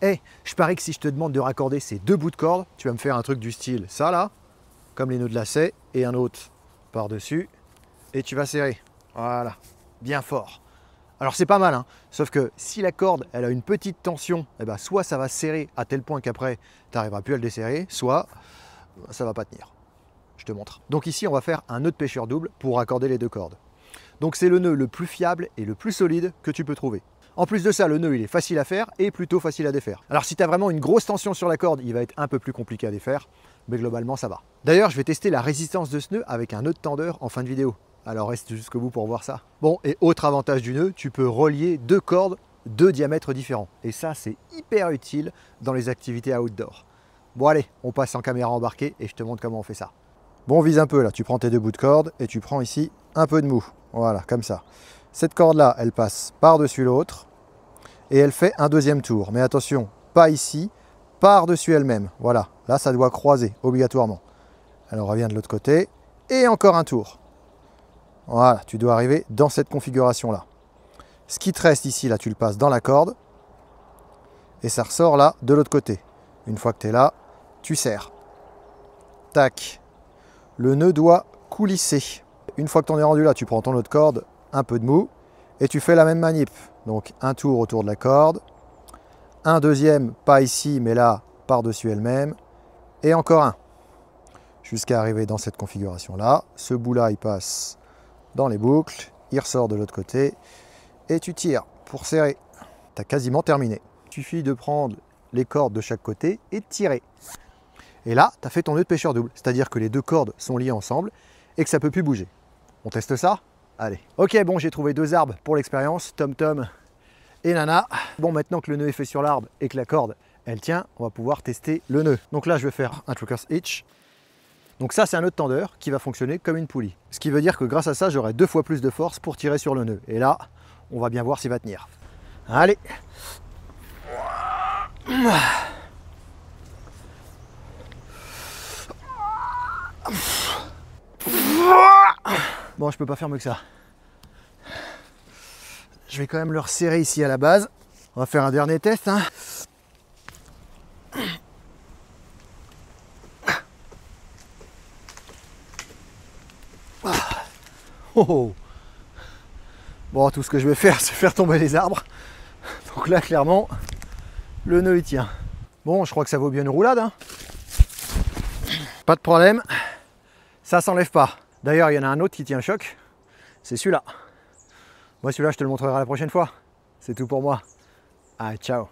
Je parie que si je te demande de raccorder ces deux bouts de corde, tu vas me faire un truc du style ça là, comme les nœuds de lacet, et un autre par-dessus, et tu vas serrer. Voilà, bien fort. Alors c'est pas mal, hein, sauf que si la corde elle a une petite tension, eh ben, soit ça va serrer à tel point qu'après tu n'arriveras plus à le desserrer, soit ça va pas tenir. Je te montre. Donc ici on va faire un nœud de pêcheur double pour raccorder les deux cordes. Donc c'est le nœud le plus fiable et le plus solide que tu peux trouver. En plus de ça, le nœud il est facile à faire et plutôt facile à défaire. Alors si tu as vraiment une grosse tension sur la corde, il va être un peu plus compliqué à défaire, mais globalement ça va. D'ailleurs, je vais tester la résistance de ce nœud avec un nœud de tendeur en fin de vidéo. Alors reste jusqu'au bout pour voir ça. Bon, et autre avantage du nœud, tu peux relier deux cordes de diamètres différents. Et ça, c'est hyper utile dans les activités outdoor. Bon allez, on passe en caméra embarquée et je te montre comment on fait ça. Bon, vise un peu là, tu prends tes deux bouts de corde et tu prends ici un peu de mou. Voilà, comme ça. Cette corde-là, elle passe par-dessus l'autre et elle fait un deuxième tour. Mais attention, pas ici, par-dessus elle-même. Voilà, là, ça doit croiser obligatoirement. Alors, on revient de l'autre côté et encore un tour. Voilà, tu dois arriver dans cette configuration-là. Ce qui te reste ici, là, tu le passes dans la corde et ça ressort là, de l'autre côté. Une fois que tu es là, tu serres. Tac. Le nœud doit coulisser. Une fois que tu en es rendu là, tu prends ton autre corde, un peu de mou, et tu fais la même manip. Donc un tour autour de la corde, un deuxième, pas ici, mais là, par-dessus elle-même, et encore un. Jusqu'à arriver dans cette configuration-là. Ce bout-là, il passe dans les boucles, il ressort de l'autre côté, et tu tires pour serrer. Tu as quasiment terminé. Il suffit de prendre les cordes de chaque côté et de tirer. Et là, tu as fait ton nœud de pêcheur double, c'est-à-dire que les deux cordes sont liées ensemble et que ça ne peut plus bouger. On teste ça? Allez. Ok, bon, j'ai trouvé deux arbres pour l'expérience, Tom Tom et Nana. Bon, maintenant que le nœud est fait sur l'arbre et que la corde, elle tient, on va pouvoir tester le nœud. Donc là, je vais faire un trucker's hitch. Donc ça, c'est un nœud de tendeur qui va fonctionner comme une poulie. Ce qui veut dire que grâce à ça, j'aurai 2 fois plus de force pour tirer sur le nœud. Et là, on va bien voir s'il va tenir. Allez. Bon, je peux pas faire mieux que ça. Je vais quand même le resserrer ici à la base. On va faire un dernier test, hein. Oh. Bon, tout ce que je vais faire, c'est faire tomber les arbres. Donc là, clairement, le nœud il tient. Bon, je crois que ça vaut bien une roulade, hein. Pas de problème, ça s'enlève pas. D'ailleurs, il y en a un autre qui tient choc, c'est celui-là. Moi, celui-là, je te le montrerai la prochaine fois. C'est tout pour moi. Allez, ciao.